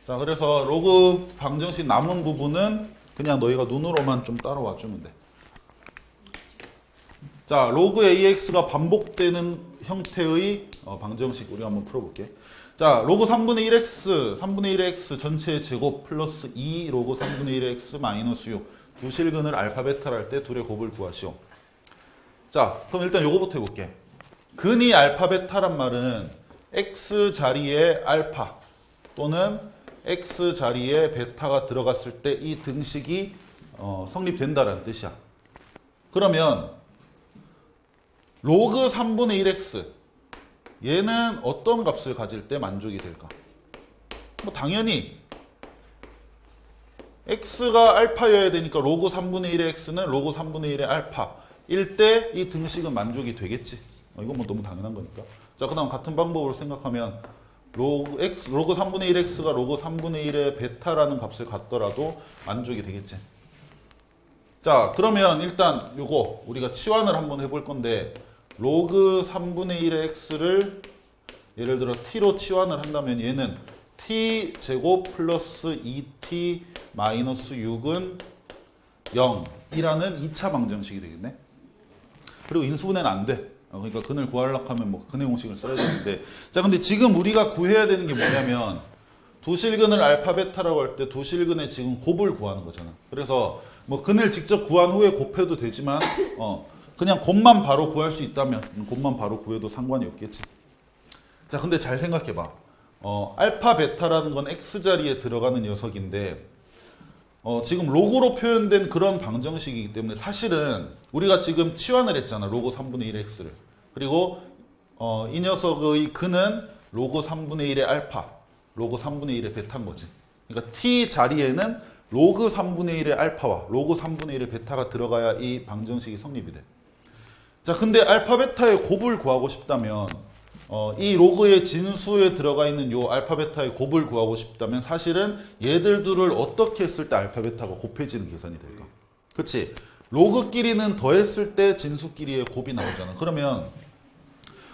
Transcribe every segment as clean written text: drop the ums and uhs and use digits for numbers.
자, 그래서 로그 방정식 남은 부분은 그냥 너희가 눈으로만 좀 따라와 주면 돼. 자, 로그 AX가 반복되는 형태의 방정식 우리가 한번 풀어볼게. 자, 로그 3분의 1x, 3분의 1x 전체의 제곱 플러스 2 로그 3분의 1x 마이너스 6. 두 실근을 알파 베타를 할 때 둘의 곱을 구하시오. 자, 그럼 일단 요거부터 해볼게. 근이 알파 베타란 말은 x 자리에 알파 또는 x 자리에 베타가 들어갔을 때 이 등식이 성립된다는 뜻이야. 그러면 로그 3분의 1x 얘는 어떤 값을 가질 때 만족이 될까? 뭐 당연히 x가 알파여야 되니까 로그 3분의 1의 x는 로그 3분의 1의 알파일 때 이 등식은 만족이 되겠지. 이건 뭐 너무 당연한 거니까. 자, 그 다음 같은 방법으로 생각하면 로그 3분의 1x가 로그 3분의 1의 베타라는 값을 갖더라도 만족이 되겠지. 자, 그러면 일단 요거 우리가 치환을 한번 해볼 건데 로그 3분의 1의 x를 예를 들어 t로 치환을 한다면 얘는 t 제곱 플러스 2t 마이너스 6은 0이라는 2차 방정식이 되겠네. 그리고 인수분해는 안 돼. 그러니까 근을 구하려고 하면 뭐 근의 공식을 써야 되는데, 자, 근데 지금 우리가 구해야 되는 게 뭐냐면 두 실근을 알파 베타라고 할 때 두 실근의 지금 곱을 구하는 거잖아. 그래서 뭐 근을 직접 구한 후에 곱해도 되지만 그냥 곱만 바로 구할 수 있다면 곱만 바로 구해도 상관이 없겠지. 자, 근데 잘 생각해봐. 알파 베타라는 건 x 자리에 들어가는 녀석인데 지금 로그로 표현된 그런 방정식이기 때문에 사실은 우리가 지금 치환을 했잖아. 로그 3분의 1의 x를. 그리고 이 녀석의 근은 로그 3분의 1의 알파, 로그 3분의 1의 베타인 거지. 그러니까 t 자리에는 로그 3분의 1의 알파와 로그 3분의 1의 베타가 들어가야 이 방정식이 성립이 돼. 자, 근데 알파 베타의 곱을 구하고 싶다면 이 로그의 진수에 들어가 있는 요 알파 베타의 곱을 구하고 싶다면 사실은 얘들 둘을 어떻게 했을 때 알파 베타가 곱해지는 계산이 될까? 그치? 로그끼리는 더했을 때 진수끼리의 곱이 나오잖아. 그러면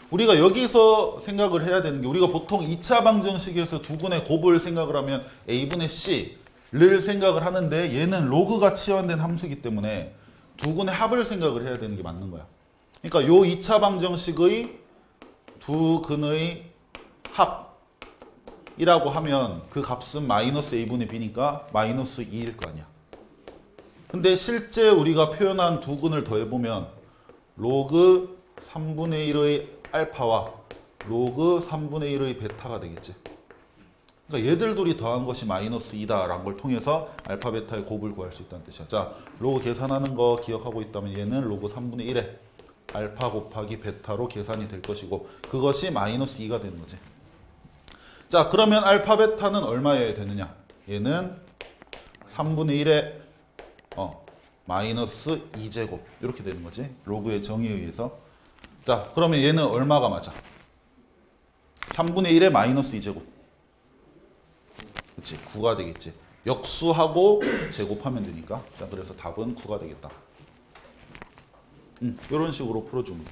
우리가 여기서 생각을 해야 되는 게, 우리가 보통 2차 방정식에서 두 근의 곱을 생각을 하면 a분의 c를 생각을 하는데 얘는 로그가 치환된 함수이기 때문에 두 근의 합을 생각을 해야 되는 게 맞는 거야. 그러니까 요 2차 방정식의 두 근의 합이라고 하면 그 값은 마이너스 a분의 b니까 마이너스 2일 거 아니야. 근데 실제 우리가 표현한 두 근을 더해보면 로그 3분의 1의 알파와 로그 3분의 1의 베타가 되겠지. 그러니까 얘들 둘이 더한 것이 마이너스 2다라는 걸 통해서 알파 베타의 곱을 구할 수 있다는 뜻이야. 자, 로그 계산하는 거 기억하고 있다면 얘는 로그 3분의 1에 알파 곱하기 베타로 계산이 될 것이고 그것이 마이너스 2가 되는 거지. 자, 그러면 알파 베타는 얼마여야 되느냐? 얘는 3분의 1에 마이너스 2제곱 이렇게 되는 거지. 로그의 정의에 의해서. 자, 그러면 얘는 얼마가 맞아? 3분의 1에 마이너스 2제곱. 그치? 9가 되겠지. 역수하고 제곱하면 되니까. 자, 그래서 답은 9가 되겠다. 이런 식으로 풀어주면 돼.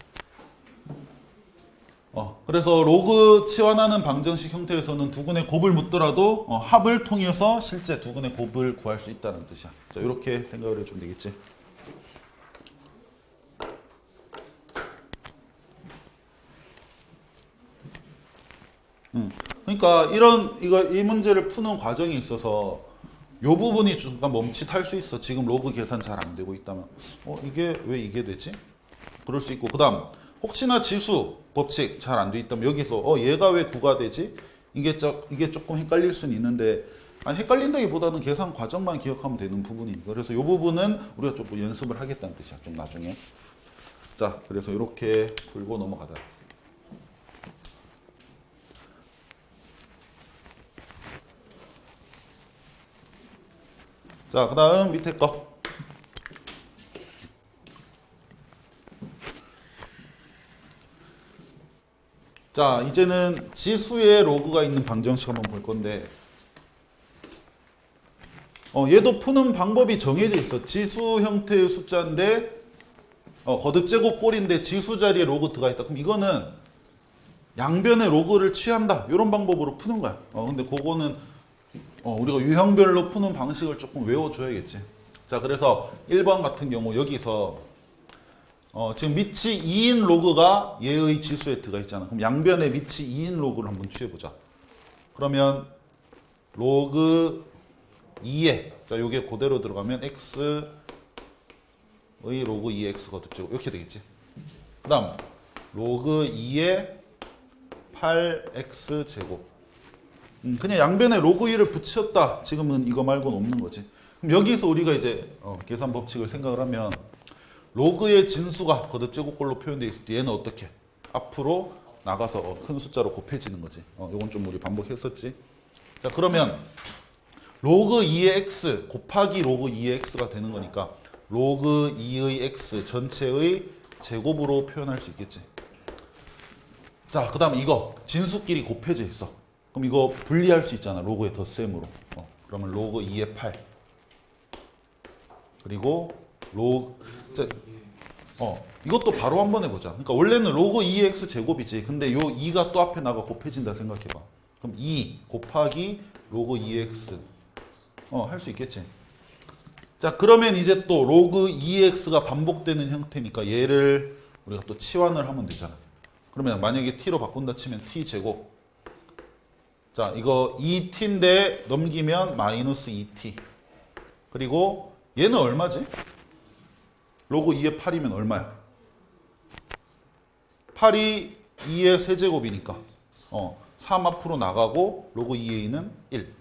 그래서 로그 치환하는 방정식 형태에서는 두 근의 곱을 묻더라도 합을 통해서 실제 두 근의 곱을 구할 수 있다는 뜻이야. 자, 이렇게 생각을 해주면 되겠지. 그러니까 이 문제를 푸는 과정에 있어서 요 부분이 잠깐 멈칫할 수 있어. 지금 로그 계산 잘 안 되고 있다면 이게 왜 이게 되지? 그럴 수 있고, 그 다음 혹시나 지수 법칙 잘 안 돼 있다면 여기서 얘가 왜 9가 되지? 이게 조금 헷갈릴 수는 있는데, 아니, 헷갈린다기보다는 계산 과정만 기억하면 되는 부분이니까. 그래서 이 부분은 우리가 조금 연습을 하겠다는 뜻이야. 좀 나중에. 자, 그래서 이렇게 풀고 넘어가자. 자, 그 다음 밑에 거. 자, 이제는 지수의 로그가 있는 방정식 한번 볼 건데, 얘도 푸는 방법이 정해져 있어. 지수 형태의 숫자인데 거듭제곱 꼴인데 지수 자리에 로그 들어가 있다. 그럼 이거는 양변의 로그를 취한다. 이런 방법으로 푸는 거야. 근데 그거는 우리가 유형별로 푸는 방식을 조금 외워줘야겠지. 자, 그래서 1번 같은 경우 여기서 지금 밑이 2인 로그가 얘의 지수에 들어가 있잖아. 그럼 양변에 밑이 2인 로그를 한번 취해보자. 그러면 로그 2에 자, 요게 그대로 들어가면 x의 로그 2x 거듭제곱 이렇게 되겠지. 그 다음 로그 2에 8x 제곱. 그냥 양변에 로그 2를 붙였다. 지금은 이거 말고는 없는 거지. 그럼 여기서 우리가 이제 계산 법칙을 생각을 하면 로그의 진수가 거듭제곱꼴로 표현되어 있을 때 얘는 어떻게? 앞으로 나가서 큰 숫자로 곱해지는 거지. 요건 좀 우리 반복했었지. 자, 그러면 로그 2의 x 곱하기 로그 2의 x가 되는 거니까 로그 2의 x 전체의 제곱으로 표현할 수 있겠지. 자, 그 다음 이거 진수끼리 곱해져 있어. 그럼 이거 분리할 수 있잖아. 로그의 덧셈으로. 그러면 로그 2의 8 그리고 이것도 바로 한번 해보자. 그러니까 원래는 로그 2의 x 제곱이지. 근데 요 2가 또 앞에 나가 곱해진다 생각해봐. 그럼 2 곱하기 로그 2의 x 할 수 있겠지. 자, 그러면 이제 또 로그 2x가 반복되는 형태니까 얘를 우리가 또 치환을 하면 되잖아. 그러면 만약에 t로 바꾼다 치면 t 제곱. 자, 이거 2t인데 넘기면 마이너스 2t. 그리고 얘는 얼마지? 로그 2의 8이면 얼마야? 8이 2의 세제곱이니까 3 앞으로 나가고 로그 2의 2는 1.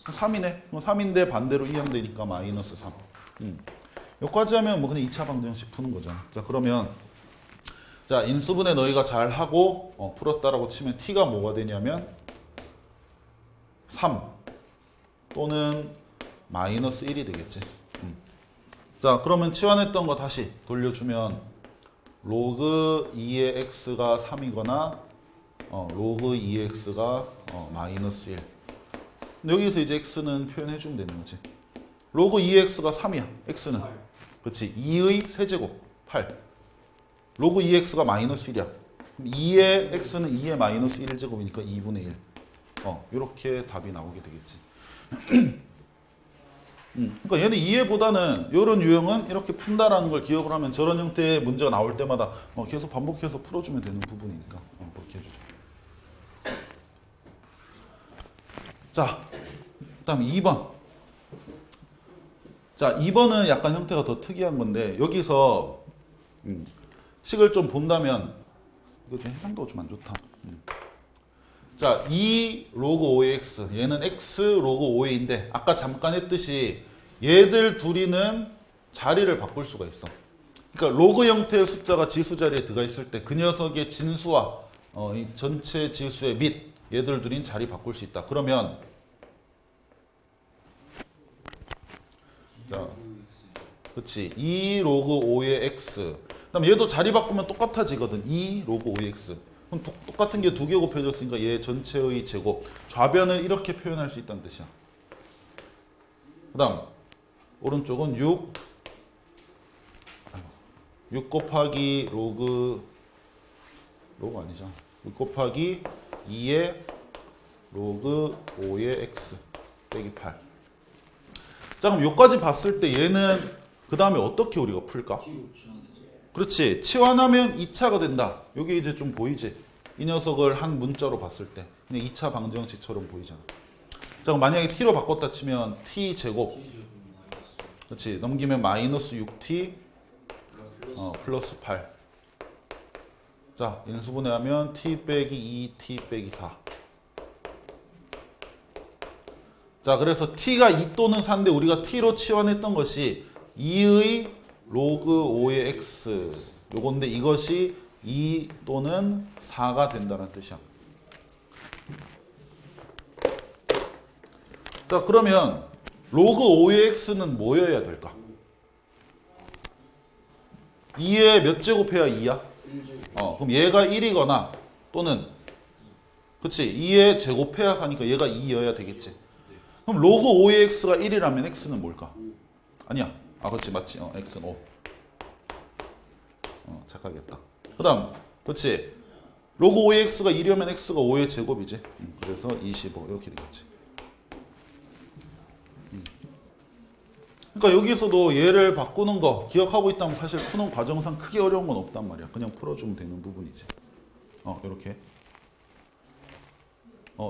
3이네. 3인데 반대로 이하면 되니까 마이너스 3. 여기까지 하면 뭐 그냥 2차 방정식 푸는 거잖아. 자, 그러면 자, 인수분해 너희가 잘 하고 풀었다라고 치면 t가 뭐가 되냐면 3 또는 마이너스 1이 되겠지. 자, 그러면 치환했던 거 다시 돌려주면 로그 2의 x가 3이거나 로그 2의 x가 마이너스 1. 여기서 이제 x는 표현해주면 되는 거지. 로그 2의 x가 3이야. x는. 그렇지. 2의 세제곱 8. 로그 2의 x가 마이너스 1이야. 그럼 2의 x는 2의 마이너스 1제곱이니까 2분의 1. 이렇게 답이 나오게 되겠지. 그러니까 얘는 이해보다는 이런 유형은 이렇게 푼다라는 걸 기억을 하면 저런 형태의 문제가 나올 때마다 계속 반복해서 풀어주면 되는 부분이니까 그렇게 해주죠. 자, 그다음 2번. 자, 2번은 약간 형태가 더 특이한 건데 여기서 식을 좀 본다면 이거 좀 해상도가 좀 안 좋다. 자, 2 로그 5의 x 얘는 x 로그 5의인데 아까 잠깐 했듯이 얘들 둘이는 자리를 바꿀 수가 있어. 그러니까 로그 형태의 숫자가 지수 자리에 들어가 있을 때 그 녀석의 진수와 이 전체 지수의 밑 얘들 둘인 자리 바꿀 수 있다. 그러면 자, 그렇지. 2 로그 5의 x 그다음 얘도 자리 바꾸면 똑같아지거든. 2 로그 5의 x 그럼 똑같은 게 두 개 곱해졌으니까 얘 전체의 제곱 좌변을 이렇게 표현할 수 있다는 뜻이야. 그 다음 오른쪽은 6 곱하기 로그 아니죠. 6 곱하기 2의 로그 5의 x 빼기 8. 자, 그럼 여기까지 봤을 때 얘는 그 다음에 어떻게 우리가 풀까? 그렇지. 치환하면 2차가 된다. 여기 이제 좀 보이지? 이 녀석을 한 문자로 봤을 때 그냥 2차 방정식처럼 보이잖아. 자, 그럼 만약에 t로 바꿨다 치면 t 제곱 그렇지. 넘기면 마이너스 6t 플러스 8. 자, 인수분해하면 t 빼기 2t 빼기 4. 자, 그래서 t가 2 또는 4인데 우리가 t로 치환했던 것이 2의 로그 5의 x 요건데 이것이 2 또는 4가 된다는 뜻이야. 자, 그러면 로그 5의 x는 뭐여야 될까? 2에 몇 제곱해야 2야? 그럼 얘가 1이거나 또는 그치 2에 제곱해야 4니까 얘가 2여야 되겠지. 그럼 로그 5의 x가 1이라면 x는 뭘까? 아니야. 그렇지 맞지. x는 5. 착각했다. 그 다음 그렇지. 로그 5의 x가 1이면 x가 5의 제곱이지. 그래서 25 이렇게 되겠지. 그러니까 여기서도 얘를 바꾸는 거 기억하고 있다면 사실 푸는 과정상 크게 어려운 건 없단 말이야. 그냥 풀어주면 되는 부분이지. 이렇게.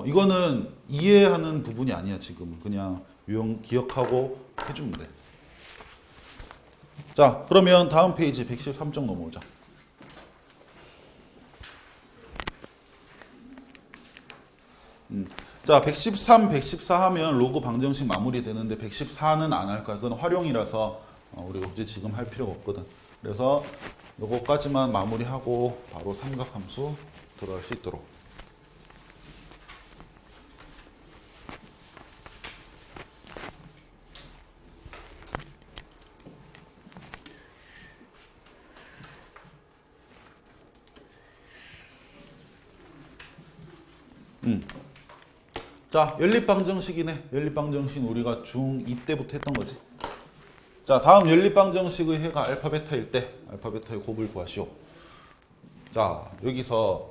이거는 이해하는 부분이 아니야 지금은. 그냥 유형 기억하고 해주면 돼. 자, 그러면 다음 페이지 113쪽 넘어오자. 자, 113, 114 하면 로그 방정식 마무리 되는데 114는 안 할 거야. 그건 활용이라서 우리 굳이 지금 할 필요가 없거든. 그래서 요거까지만 마무리하고 바로 삼각함수 들어갈 수 있도록. 자, 연립방정식이네. 연립방정식은 우리가 중2 때부터 했던 거지. 자, 다음 연립방정식의 해가 알파 베타일 때 알파 베타의 곱을 구하시오. 자, 여기서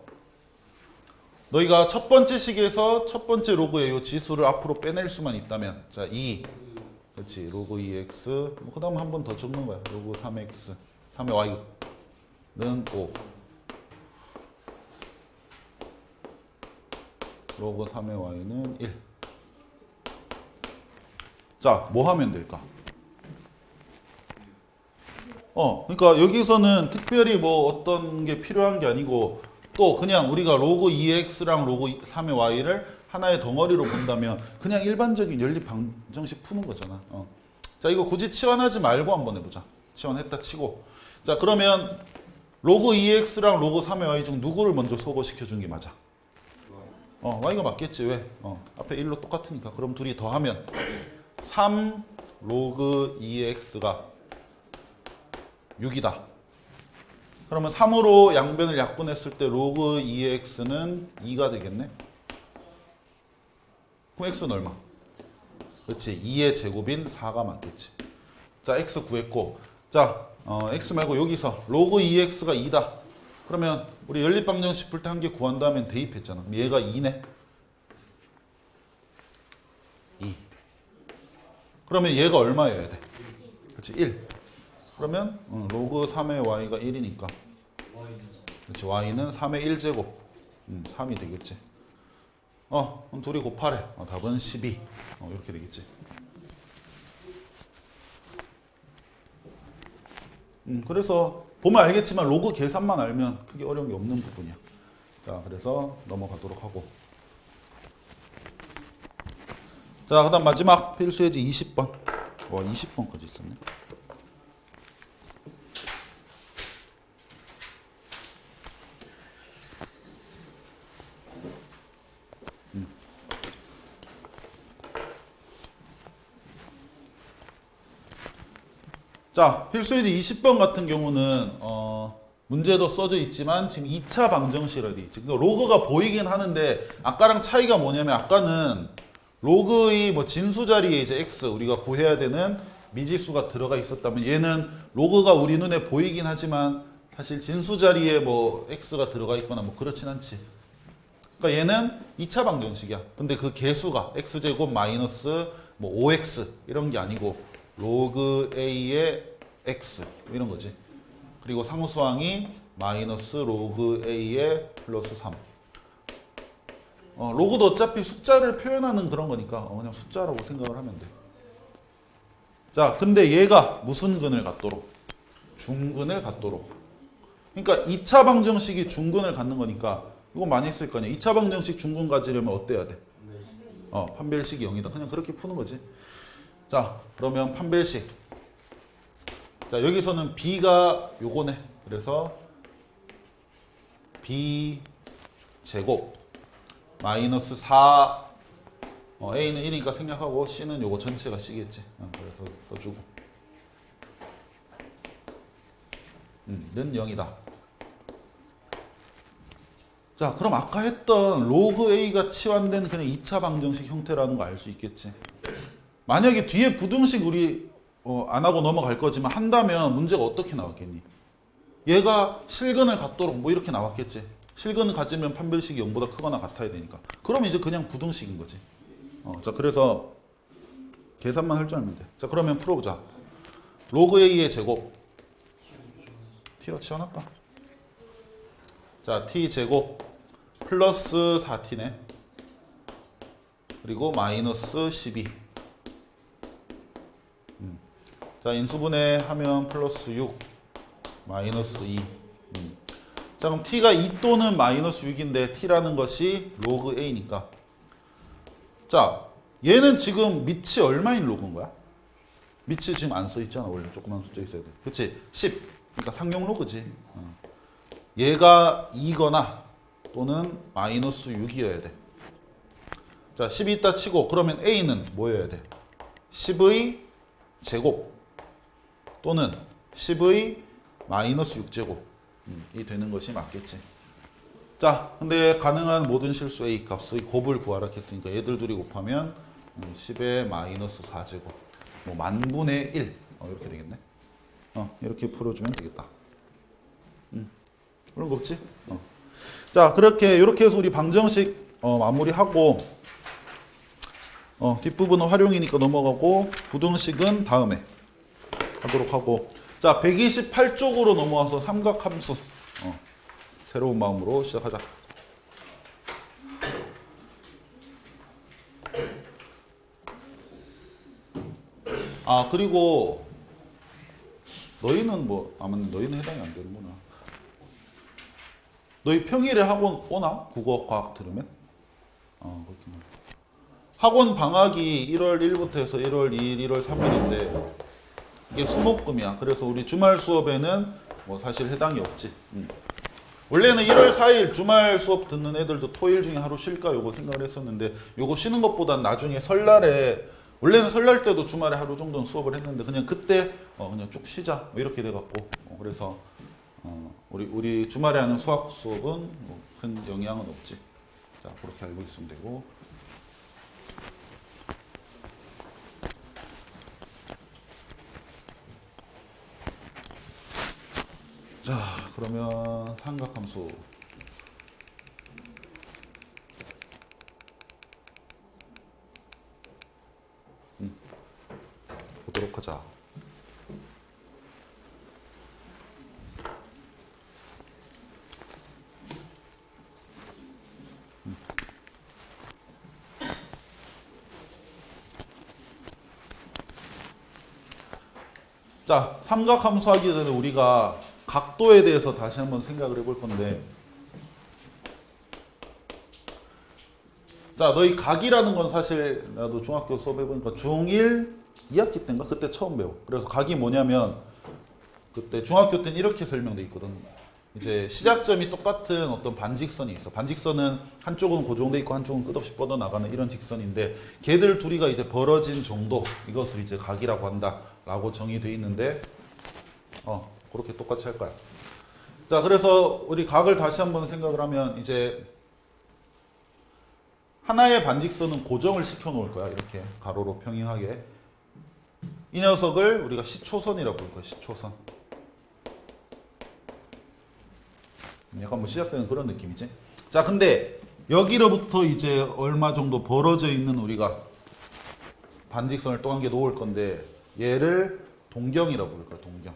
너희가 첫 번째 식에서 첫 번째 로그의 요 지수를 앞으로 빼낼 수만 있다면, 자, 2, 그렇지, 로그 2x, 그 다음 한 번 더 적는 거야. 로그 3x, 3의 y는 5, 로그 3의 y는 1. 자, 뭐 하면 될까? 그러니까 여기서는 특별히 뭐 어떤 게 필요한 게 아니고 또 그냥 우리가 로그 2x랑 로그 3의 y를 하나의 덩어리로 본다면 그냥 일반적인 연립 방정식 푸는 거잖아. 자, 이거 굳이 치환하지 말고 한번 해보자. 치환했다 치고. 자, 그러면 로그 2x랑 로그 3의 y 중 누구를 먼저 소거시켜 주는 게 맞아? y가 맞겠지. 왜? 앞에 1로 똑같으니까. 그럼 둘이 더하면 3 로그 2x가 6이다. 그러면 3으로 양변을 약분했을 때 로그 2x는 2가 되겠네. 그럼 x는 얼마? 그렇지. 2의 제곱인 4가 맞겠지. 자, x 구했고. 자, x 말고 여기서 로그 2x가 2다. 그러면 우리 연립방정식 풀 때 한 개 구한 다음에 대입했잖아. 그럼 얘가 2네. 2. 그러면 얘가 얼마여야 돼? 그렇지. 1. 그러면 로그 3의 y가 1이니까. 그렇지. y는 3의 1제곱. 3이 되겠지. 그럼 둘이 곱하래. 답은 12. 이렇게 되겠지. 그래서 보면 알겠지만 로그 계산만 알면 크게 어려운 게 없는 부분이야. 자, 그래서 넘어가도록 하고. 자, 그 다음 마지막 필수예제 20번. 20번까지 있었네. 자, 필수예제 20번 같은 경우는 문제도 써져 있지만 지금 2차 방정식이라 돼 있지. 그러니까 로그가 보이긴 하는데 아까랑 차이가 뭐냐면 아까는 로그의 뭐 진수 자리에 이제 x 우리가 구해야 되는 미지수가 들어가 있었다면 얘는 로그가 우리 눈에 보이긴 하지만 사실 진수 자리에 뭐 x가 들어가 있거나 뭐 그렇진 않지. 그러니까 얘는 2차 방정식이야. 근데 그 개수가 x제곱 마이너스 뭐 5x 이런 게 아니고 로그 a의 x 이런 거지. 그리고 상수항이 마이너스 로그 a의 플러스 3. 로그도 어차피 숫자를 표현하는 그런 거니까 그냥 숫자라고 생각을 하면 돼. 자, 근데 얘가 무슨 근을 갖도록? 중근을 갖도록. 그러니까 2차 방정식이 중근을 갖는 거니까 이거 많이 했을 거 아니야. 2차 방정식 중근 가지려면 어때야 돼? 판별식이 0이다. 그냥 그렇게 푸는 거지. 자, 그러면 판별식. 자, 여기서는 b가 요거네. 그래서 b 제곱 마이너스 4 a는 1이니까 생략하고 c는 요거 전체가 c겠지. 그래서 써주고 는 0이다. 자, 그럼 아까 했던 로그 a가 치환된 그냥 2차 방정식 형태라는 거 알 수 있겠지. 만약에 뒤에 부등식 우리 안 하고 넘어갈 거지만 한다면 문제가 어떻게 나왔겠니? 얘가 실근을 갖도록 뭐 이렇게 나왔겠지. 실근을 가지면 판별식이 0보다 크거나 같아야 되니까. 그럼 이제 그냥 부등식인 거지. 자, 그래서 계산만 할 줄 알면 돼. 자, 그러면 풀어보자. 로그 A의 제곱. T로 치워놨까? 자, T 제곱 플러스 4T네. 그리고 마이너스 12. 자, 인수분해 하면 플러스 6, 마이너스 2. 자, 그럼 T가 2 또는 마이너스 6인데 T라는 것이 로그 A니까. 자, 얘는 지금 밑이 얼마인 로그인 거야? 밑이 지금 안 써 있잖아. 원래 조그만 숫자 있어야 돼. 그치? 10. 그러니까 상용 로그지. 얘가 2거나 또는 마이너스 6이어야 돼. 자, 10이 있다 치고 그러면 A는 뭐여야 돼? 10의 제곱 또는 10의 마이너스 6제곱 이 되는 것이 맞겠지. 자, 근데 가능한 모든 실수 A 값의 곱을 구하라 했으니까 얘들 둘이 곱하면 10의 마이너스 4제곱 뭐 만분의 1 이렇게 되겠네. 이렇게 풀어주면 되겠다. 그런 거 없지? 자, 이렇게 해서 우리 방정식 마무리하고 뒷부분은 활용이니까 넘어가고 부등식은 다음에 하도록 하고, 자, 128쪽으로 넘어와서 삼각함수 새로운 마음으로 시작하자. 아, 그리고 너희는 아마 너희는 해당이 안 되는구나. 너희 평일에 학원 오나? 국어, 과학 들으면? 그렇구나. 학원 방학이 1월 1일부터 해서 1월 2일, 1월 3일인데 이게 수목금이야. 그래서 우리 주말 수업에는 사실 해당이 없지. 원래는 1월 4일 주말 수업 듣는 애들도 토요일 중에 하루 쉴까 요거 생각을 했었는데, 요거 쉬는 것보단 나중에 설날에, 원래는 설날 때도 주말에 하루 정도는 수업을 했는데 그냥 그때 그냥 쭉 쉬자 이렇게 돼갖고 그래서 우리 주말에 하는 수학 수업은 큰 영향은 없지. 자, 그렇게 알고 있으면 되고. 자, 그러면 삼각함수 보도록 하자. 자, 삼각함수 하기 전에 우리가 각도에 대해서 다시 한번 생각을 해볼 건데, 자, 너희 각이라는 건 사실 나도 중학교 수업 해보니까 중1 2학기 때인가? 그때 처음 배워. 그래서 각이 뭐냐면 그때 중학교 때는 이렇게 설명돼 있거든. 이제 시작점이 똑같은 어떤 반직선이 있어. 반직선은 한쪽은 고정돼 있고 한쪽은 끝없이 뻗어나가는 이런 직선인데, 걔들 둘이가 이제 벌어진 정도, 이것을 이제 각이라고 한다라고 정의돼 있는데 그렇게 똑같이 할 거야. 자, 그래서 우리 각을 다시 한번 생각을 하면 이제 하나의 반직선은 고정을 시켜 놓을 거야. 이렇게 가로로 평행하게. 이 녀석을 우리가 시초선이라고 부를 거야. 시초선. 약간 시작되는 그런 느낌이지. 자, 근데 여기로부터 이제 얼마 정도 벌어져 있는 우리가 반직선을 또 한 개 놓을 건데, 얘를 동경이라고 부를 거야. 동경.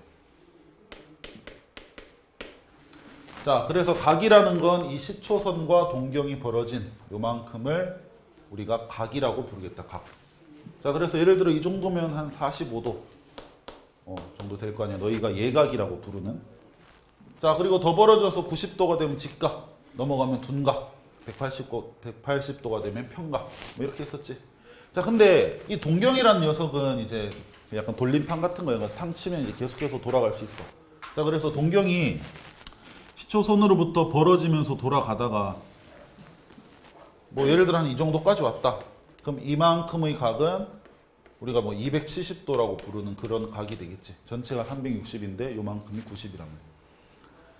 자, 그래서 각이라는 건 이 시초선과 동경이 벌어진 요만큼을 우리가 각이라고 부르겠다. 각. 자, 그래서 예를 들어 이 정도면 한 45도 정도 될 거 아니야. 너희가 예각이라고 부르는. 자, 그리고 더 벌어져서 90도가 되면 직각, 넘어가면 둔각, 180도가 되면 평각, 이렇게 했었지. 자, 근데 이 동경이라는 녀석은 이제 약간 돌림판 같은 거야. 탕 치면 이제 계속해서 돌아갈 수 있어. 자, 그래서 동경이 시초선으로부터 벌어지면서 돌아가다가 예를 들어 한 이 정도까지 왔다. 그럼 이만큼의 각은 우리가 270도라고 부르는 그런 각이 되겠지. 전체가 360인데 요만큼이 90이란 말이야.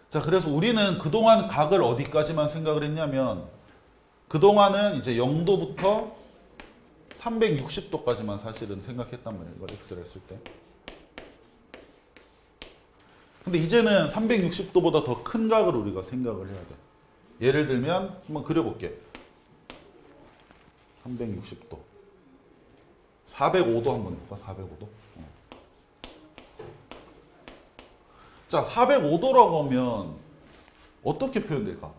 자, 그래서 우리는 그동안 각을 어디까지만 생각을 했냐면, 그동안은 이제 0도부터 360도까지만 사실은 생각했단 말이에요. 이걸 X를 했을 때. 근데 이제는 360도보다 더 큰 각을 우리가 생각을 해야 돼. 예를 들면 한번 그려볼게. 360도. 405도 한번 해볼까? 405도. 자, 405도라고 하면 어떻게 표현될까?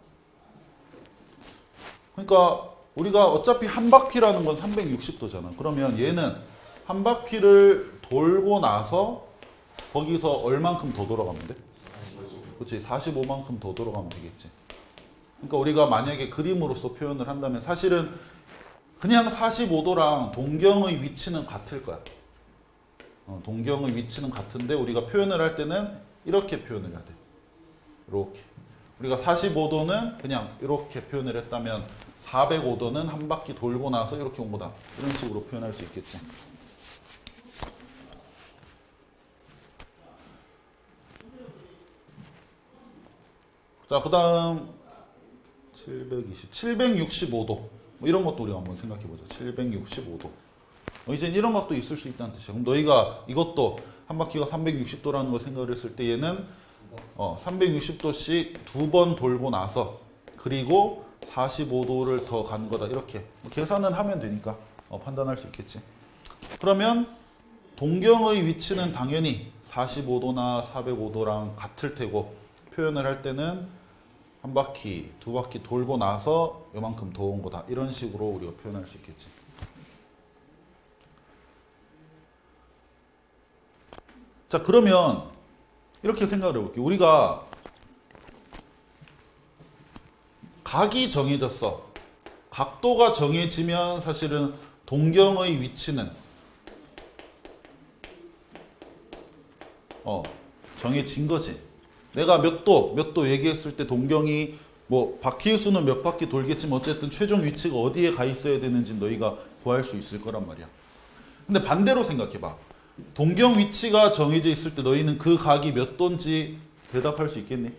그러니까 우리가 어차피 한 바퀴라는 건 360도잖아. 그러면 얘는 한 바퀴를 돌고 나서 거기서 얼만큼 더 돌아가면 돼? 그렇지. 45만큼 더 돌아가면 되겠지. 그러니까 우리가 만약에 그림으로서 표현을 한다면 사실은 그냥 45도랑 동경의 위치는 같을 거야. 동경의 위치는 같은데 우리가 표현을 할 때는 이렇게 표현을 해야 돼. 이렇게. 우리가 45도는 그냥 이렇게 표현을 했다면 405도는 한 바퀴 돌고 나서 이렇게 온 거다. 이런 식으로 표현할 수 있겠지. 자, 그 다음 765도. 뭐 이런 것도 우리가 한번 생각해 보자. 765도. 이제 이런 것도 있을 수 있다는 뜻이야. 그럼 너희가 이것도 한 바퀴가 360도라는 걸 생각을 했을 때 얘는 360도씩 두 번 돌고 나서 그리고 45도를 더 간 거다. 이렇게 계산은 하면 되니까 판단할 수 있겠지. 그러면 동경의 위치는 당연히 45도나 405도랑 같을 테고 표현을 할 때는 한 바퀴, 두 바퀴 돌고 나서 요만큼 더 온 거다. 이런 식으로 우리가 표현할 수 있겠지. 자, 그러면 이렇게 생각을 해볼게. 우리가 각이 정해졌어. 각도가 정해지면 사실은 동경의 위치는 정해진 거지. 내가 몇 도 얘기했을 때 동경이 뭐 바퀴 수는 몇 바퀴 돌겠지만 어쨌든 최종 위치가 어디에 가 있어야 되는지 너희가 구할 수 있을 거란 말이야. 근데 반대로 생각해봐. 동경 위치가 정해져 있을 때 너희는 그 각이 몇 도인지 대답할 수 있겠니?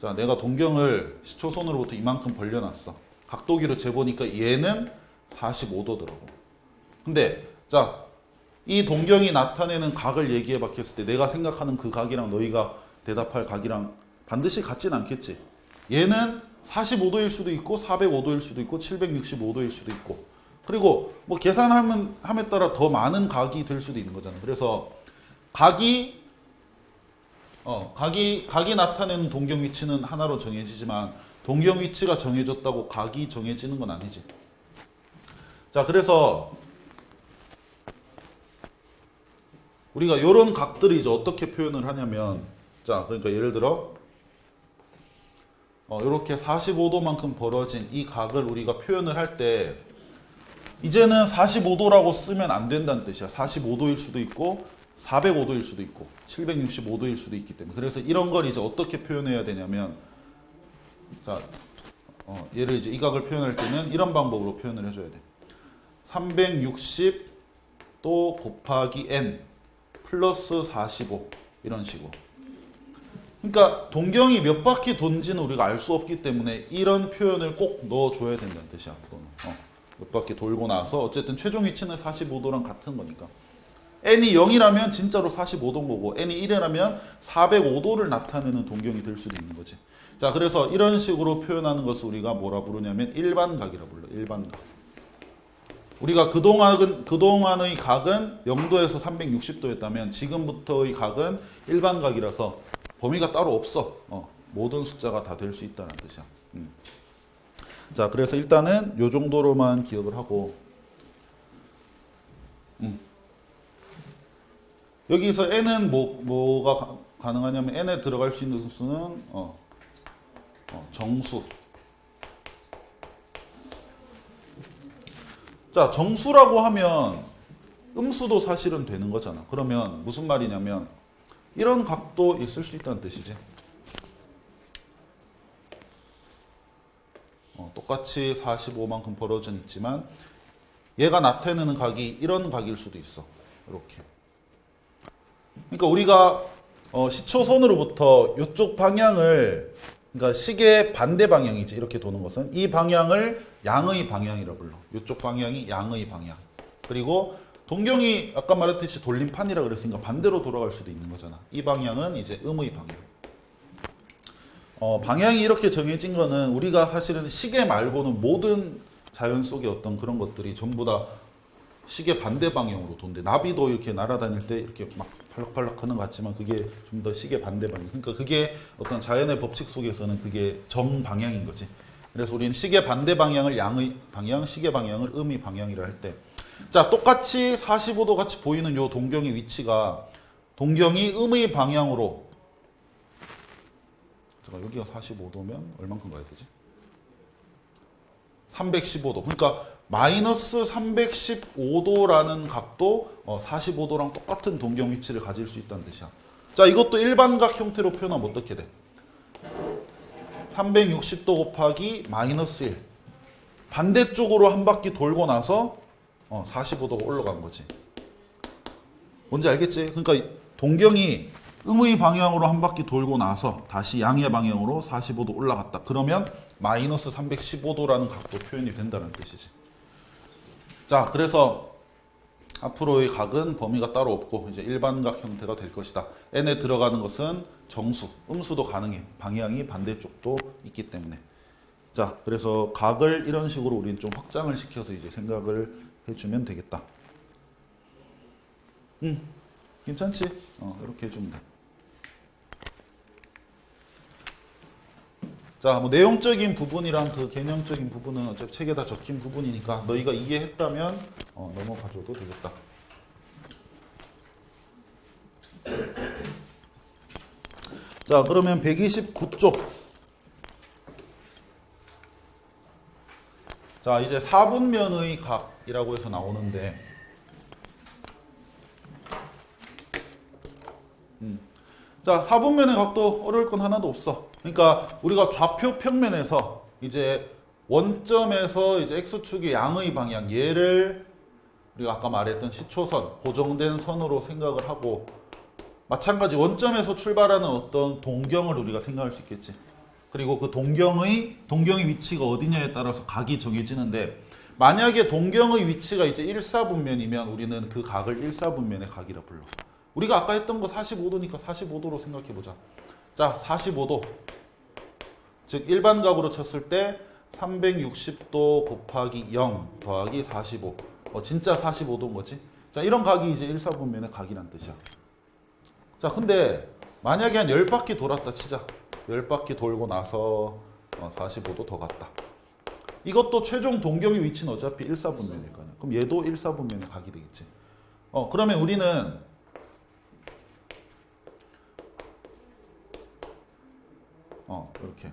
자, 내가 동경을 시초선으로부터 이만큼 벌려놨어. 각도기로 재보니까 얘는 45도더라고. 근데 자, 이 동경이 나타내는 각을 얘기해 봤겠을 때 내가 생각하는 그 각이랑 너희가 대답할 각이랑 반드시 같진 않겠지. 얘는 45도일 수도 있고 405도일 수도 있고 765도일 수도 있고 그리고 뭐 계산함에 따라 더 많은 각이 될 수도 있는 거잖아. 그래서 각이 나타내는 동경 위치는 하나로 정해지지만 동경 위치가 정해졌다고 각이 정해지는 건 아니지. 자, 그래서 우리가 이런 각들을 이제 어떻게 표현을 하냐면, 자, 그러니까 예를 들어 이렇게 45도만큼 벌어진 이 각을 우리가 표현을 할 때 이제는 45도라고 쓰면 안 된다는 뜻이야. 45도일 수도 있고 405도일 수도 있고 765도일 수도 있기 때문에. 그래서 이런 걸 이제 어떻게 표현해야 되냐면, 자, 얘를 이제 이 각을 표현할 때는 이런 방법으로 표현을 해줘야 돼. 360도 곱하기 n 플러스 45 이런 식으로. 그러니까 동경이 몇 바퀴 돈지는 우리가 알 수 없기 때문에 이런 표현을 꼭 넣어줘야 된다는 뜻이야. 몇 바퀴 돌고 나서 어쨌든 최종 위치는 45도랑 같은 거니까. n이 0이라면 진짜로 45도인 거고 n이 1이라면 405도를 나타내는 동경이 될 수도 있는 거지. 자, 그래서 이런 식으로 표현하는 것을 우리가 뭐라 부르냐면 일반각이라 불러. 일반각. 우리가 그동안의 각은 0도에서 360도였다면 지금부터의 각은 일반각이라서 범위가 따로 없어. 모든 숫자가 다 될 수 있다는 뜻이야. 자, 그래서 일단은 요 정도로만 기억을 하고, 여기서 n은 뭐가 가능하냐면 n에 들어갈 수 있는 수는 정수. 자, 정수라고 하면 음수도 사실은 되는 거잖아. 그러면 무슨 말이냐면 이런 각도 있을 수 있다는 뜻이지. 똑같이 45만큼 벌어져 있지만 얘가 나타내는 각이 이런 각일 수도 있어. 이렇게. 그러니까 우리가 시초선으로부터 이쪽 방향을, 그러니까 시계 반대 방향이지. 이렇게 도는 것은 이 방향을 양의 방향이라 불러. 이쪽 방향이 양의 방향. 그리고 동경이 아까 말했듯이 돌림판이라 그랬으니까 반대로 돌아갈 수도 있는 거잖아. 이 방향은 이제 음의 방향. 방향이 이렇게 정해진 거는 우리가 사실은 시계 말고는 모든 자연 속의 어떤 그런 것들이 전부 다 시계 반대 방향으로 돈대. 나비도 이렇게 날아다닐 때 이렇게 막 팔락팔락 하는 것 같지만 그게 좀 더 시계 반대 방향. 그러니까 그게 어떤 자연의 법칙 속에서는 그게 정 방향인 거지. 그래서 우리는 시계 반대 방향을 양의 방향, 시계 방향을 음의 방향이라 할 때. 자, 똑같이 45도 같이 보이는 요 동경의 위치가 동경이 음의 방향으로, 잠깐 여기가 45도면 얼만큼 가야 되지? 315도. 그러니까 마이너스 315도라는 각도 45도랑 똑같은 동경 위치를 가질 수 있다는 뜻이야. 자, 이것도 일반각 형태로 표현하면 어떻게 돼? 360도 곱하기 마이너스 1. 반대쪽으로 한 바퀴 돌고 나서 45도가 올라간 거지. 뭔지 알겠지? 그러니까 동경이 음의 방향으로 한 바퀴 돌고 나서 다시 양의 방향으로 45도 올라갔다. 그러면 마이너스 315도라는 각도 표현이 된다는 뜻이지. 자, 그래서 앞으로의 각은 범위가 따로 없고 이제 일반각 형태가 될 것이다. n에 들어가는 것은 정수, 음수도 가능해. 방향이 반대쪽도 있기 때문에. 자, 그래서 각을 이런 식으로 우리는 좀 확장을 시켜서 이제 생각을 해주면 되겠다. 괜찮지? 이렇게 해주면 돼. 자, 뭐 내용적인 부분이랑 그 개념적인 부분은 어차피 책에 다 적힌 부분이니까 너희가 이해했다면 넘어가줘도 되겠다. 자, 그러면 129쪽. 자, 이제 4분면의 각이라고 해서 나오는데, 자, 4분면의 각도 어려울 건 하나도 없어. 그러니까 우리가 좌표 평면에서 이제 원점에서 이제 x축의 양의 방향, 얘를 우리가 아까 말했던 시초선, 고정된 선으로 생각을 하고, 마찬가지 원점에서 출발하는 어떤 동경을 우리가 생각할 수 있겠지. 그리고 그 동경의 위치가 어디냐에 따라서 각이 정해지는데, 만약에 동경의 위치가 이제 1사분면이면 우리는 그 각을 1사분면의 각이라 불러. 우리가 아까 했던 거 45도니까 45도로 생각해보자. 자, 45도. 즉 일반각으로 쳤을 때 360도 곱하기 0 더하기 45. 진짜 45도인 거지. 자, 이런 각이 이제 1사분면의 각이란 뜻이야. 자, 근데 만약에 한 10바퀴 돌았다 치자. 10바퀴 돌고 나서 45도 더 갔다. 이것도 최종 동경의 위치는 어차피 1사분면일 거야. 그럼 얘도 1사분면의 각이 되겠지. 그러면 우리는 이렇게.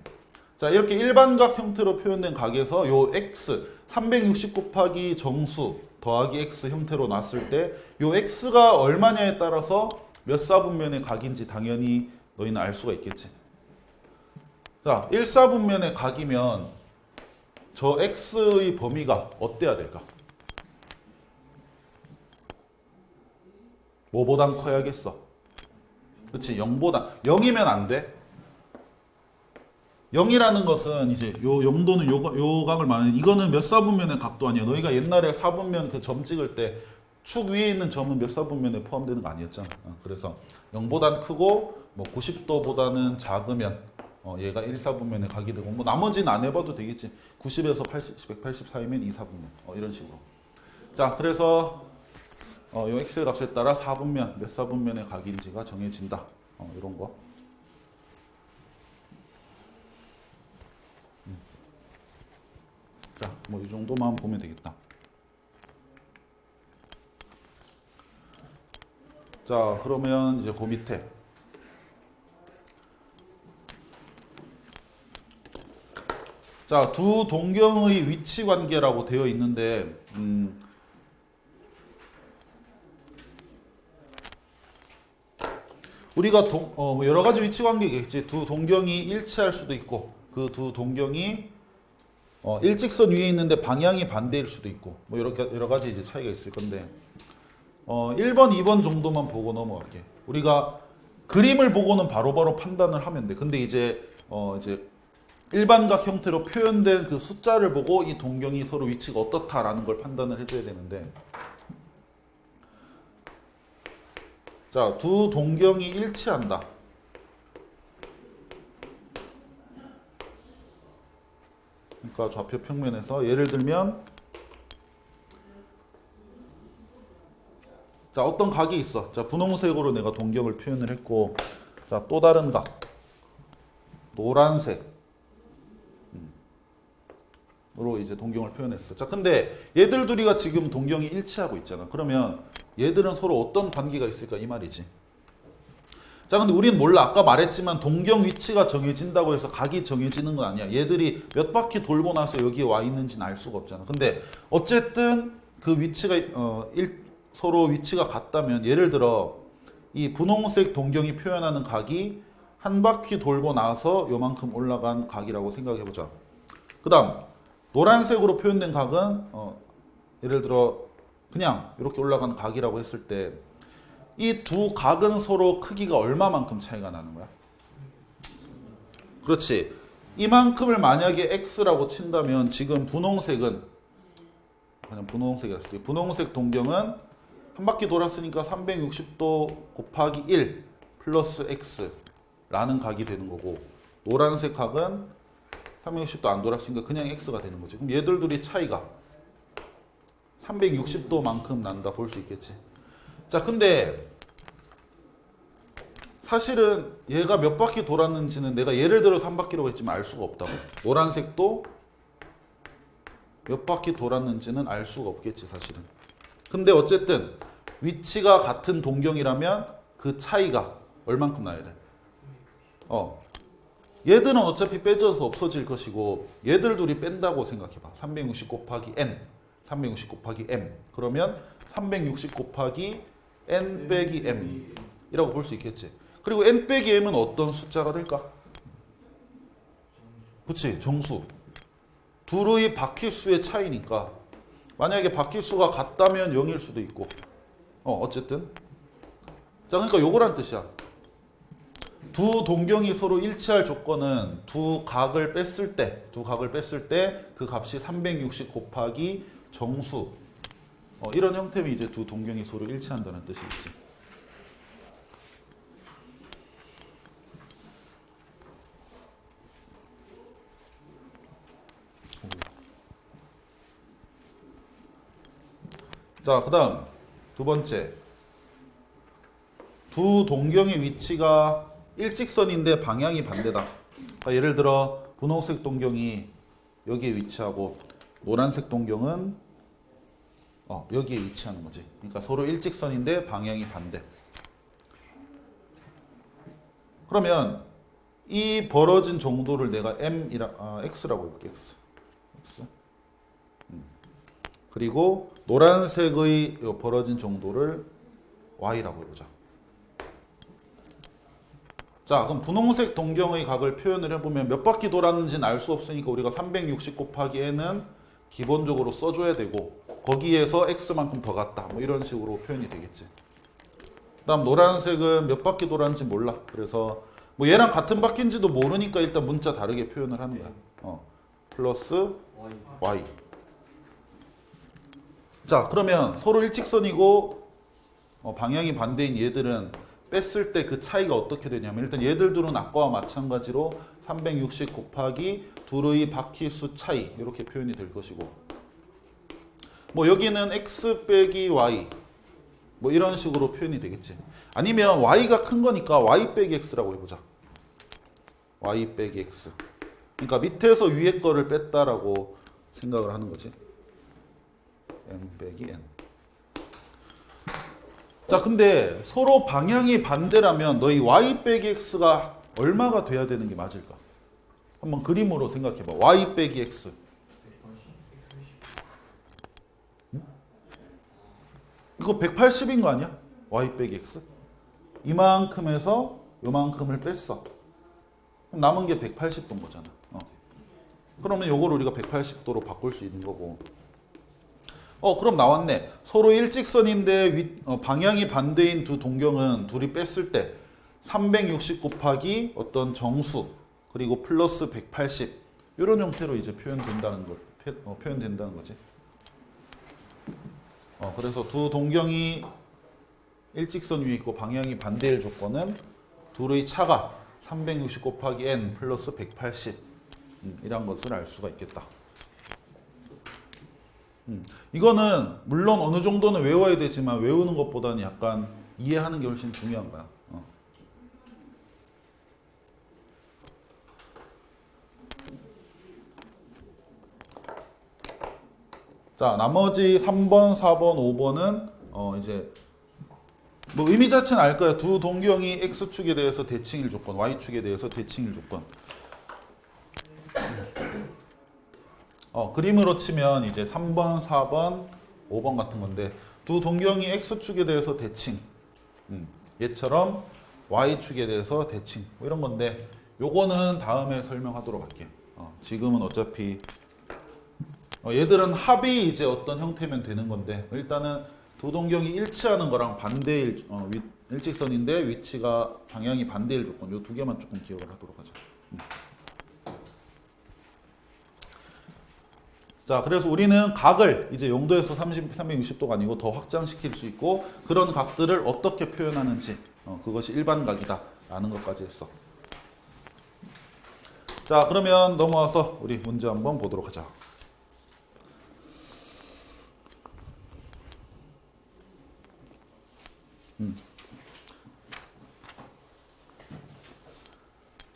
자, 이렇게 일반각 형태로 표현된 각에서 요 x 360 곱하기 정수 더하기 x 형태로 놨을 때 요 x가 얼마냐에 따라서 몇 사분면의 각인지 당연히 너희는 알 수가 있겠지. 자, 1사분면의 각이면 저 x의 범위가 어때야 될까? 뭐보단 커야겠어? 그렇지, 0보다. 0이면 안 돼. 0이라는 것은 이제 요 0도는 요 각을 말하는, 이거는 몇 사분면의 각도 아니야. 너희가 옛날에 사분면 그 점 찍을 때 축 위에 있는 점은 몇 사분면에 포함되는 거 아니었잖아. 그래서 0보단 크고 뭐 90도보다는 작으면 얘가 1사분면의 각이 되고, 뭐 나머지는 안 해봐도 되겠지. 90에서 80, 180 사이면 2사분면. 이런 식으로. 자, 그래서 요 x의 값에 따라 4분면, 몇 사분면의 각인지가 정해진다. 이런 거. 자, 뭐 이 정도만 보면 되겠다. 자, 그러면 이제 그 밑에 자, 두 동경의 위치 관계라고 되어 있는데, 우리가 여러 가지 위치 관계겠지. 두 동경이 일치할 수도 있고, 그 두 동경이 일직선 위에 있는데 방향이 반대일 수도 있고, 뭐 이렇게 여러 가지 이제 차이가 있을 건데, 1번, 2번 정도만 보고 넘어갈게. 우리가 그림을 보고는 바로바로 판단을 하면 돼. 근데 이제 일반각 형태로 표현된 그 숫자를 보고 이 동경이 서로 위치가 어떻다라는 걸 판단을 해줘야 되는데, 자, 두 동경이 그러니까 좌표 평면에서 예를 들면 자 어떤 각이 있어. 자 분홍색으로 내가 동경을 표현을 했고 자 또 다른 각 노란색 으로 이제 동경을 표현했어. 자 근데 얘들 둘이가 지금 동경이 일치하고 있잖아. 그러면 얘들은 서로 어떤 관계가 있을까 이 말이지. 자 근데 우린 몰라. 아까 말했지만 동경 위치가 정해진다고 해서 각이 정해지는 건 아니야. 얘들이 몇 바퀴 돌고 나서 여기에 와 있는지는 알 수가 없잖아. 근데 어쨌든 그 위치가 서로 위치가 같다면 예를 들어 이 분홍색 동경이 표현하는 각이 한 바퀴 돌고 나서 요만큼 올라간 각이라고 생각해 보자. 그 다음 노란색으로 표현된 각은 예를 들어 그냥 이렇게 올라간 각이라고 했을 때 이 두 각은 서로 크기가 얼마만큼 차이가 나는 거야? 그렇지. 이만큼을 만약에 x라고 친다면 지금 분홍색은 그냥 분홍색이라 쓸게. 분홍색 동경은 한 바퀴 돌았으니까 360도 곱하기 1 플러스 x라는 각이 되는 거고 노란색 각은 360도 안 돌았으니까 그냥 x가 되는 거지. 그럼 얘들 둘이 차이가 360도만큼 난다 볼 수 있겠지. 자 근데 사실은 얘가 몇 바퀴 돌았는지는 내가 예를 들어서 한 바퀴라고 했지만 알 수가 없다고. 노란색도 몇 바퀴 돌았는지는 알 수가 없겠지 사실은. 근데 어쨌든 위치가 같은 동경이라면 그 차이가 얼만큼 나야 돼? 얘들은 어차피 빼져서 없어질 것이고 얘들 둘이 뺀다고 생각해봐. 360 곱하기 n 360 곱하기 m 그러면 360 곱하기 n 빼기 m 이라고 볼 수 있겠지. 그리고 n 빼기 m은 어떤 숫자가 될까? 그치, 정수. 둘의 바퀴수의 차이니까 만약에 바퀴수가 같다면 0일 수도 있고 어쨌든 자 그러니까 요거란 뜻이야. 두 동경이 서로 일치할 조건은 두 각을 뺐을 때 그 값이 360 곱하기 정수 이런 형태면 이제 두 동경이 서로 일치한다는 뜻이겠지. 자, 그 다음 두 번째 두 동경의 위치가 일직선인데 방향이 반대다. 그러니까 예를 들어 분홍색 동경이 여기에 위치하고 노란색 동경은 여기에 위치하는 거지. 그러니까 서로 일직선인데 방향이 반대. 그러면 이 벌어진 정도를 내가 x라고 해볼게. x. 그리고 노란색의 벌어진 정도를 y라고 해보자. 자, 그럼 분홍색 동경의 각을 표현을 해보면 몇 바퀴 돌았는지는 알 수 없으니까 우리가 360 곱하기 n은 기본적으로 써줘야 되고 거기에서 x만큼 더 갔다. 뭐 이런 식으로 표현이 되겠지. 그 다음 노란색은 몇 바퀴 돌았는지 몰라. 그래서 뭐 얘랑 같은 바퀴인지도 모르니까 일단 문자 다르게 표현을 하는 거야. 플러스 y. 자, 그러면 서로 일직선이고 방향이 반대인 얘들은 뺐을 때 그 차이가 어떻게 되냐면 일단 얘들 둘은 아까와 마찬가지로 360 곱하기 둘의 바퀴수 차이 이렇게 표현이 될 것이고 뭐 여기는 x 빼기 y 뭐 이런 식으로 표현이 되겠지. 아니면 y가 큰 거니까 y 빼기 x라고 해보자. y 빼기 x. 그러니까 밑에서 위에 거를 뺐다라고 생각을 하는 거지. m 빼기 n. 자, 근데 서로 방향이 반대라면 너희 y 빼기 x가 얼마가 돼야 되는 게 맞을까? 한번 그림으로 생각해봐. y 빼기 x. 이거 180인 거 아니야? y 빼기 x. 이만큼에서 요만큼을 뺐어. 그럼 남은 게 180도인 거잖아. 그러면 요걸 우리가 180도로 바꿀 수 있는 거고. 그럼 나왔네. 서로 일직선인데 방향이 반대인 두 동경은 둘이 뺐을 때 360 곱하기 어떤 정수 그리고 플러스 180 이런 형태로 이제 표현된다는 거지. 그래서 두 동경이 일직선 위에 있고 방향이 반대일 조건은 둘의 차가 360 곱하기 n 플러스 180 이란 것을 알 수가 있겠다. 이거는 물론 어느 정도는 외워야 되지만 외우는 것보다는 약간 이해하는 게 훨씬 중요한 거야. 자, 나머지 3번, 4번, 5번은 이제 뭐 의미 자체는 알 거야. 두 동경이 x축에 대해서 대칭일 조건, y축에 대해서 대칭일 조건. 그림으로 치면 이제 3번, 4번, 5번 같은 건데 두 동경이 x축에 대해서 대칭. 얘처럼 y축에 대해서 대칭. 뭐 이런 건데 요거는 다음에 설명하도록 할게요. 지금은 어차피 얘들은 합이 이제 어떤 형태면 되는 건데 일단은 두 동경이 일치하는 거랑 반대일 일직선인데 위치가 방향이 반대일 조건 요 두 개만 조금 기억을 하도록 하죠. 자, 그래서 우리는 각을 이제 0도에서 360도가 아니고 더 확장시킬 수 있고 그런 각들을 어떻게 표현하는지 그것이 일반각이다 라는 것까지 했어. 자, 그러면 넘어와서 우리 문제 한번 보도록 하자.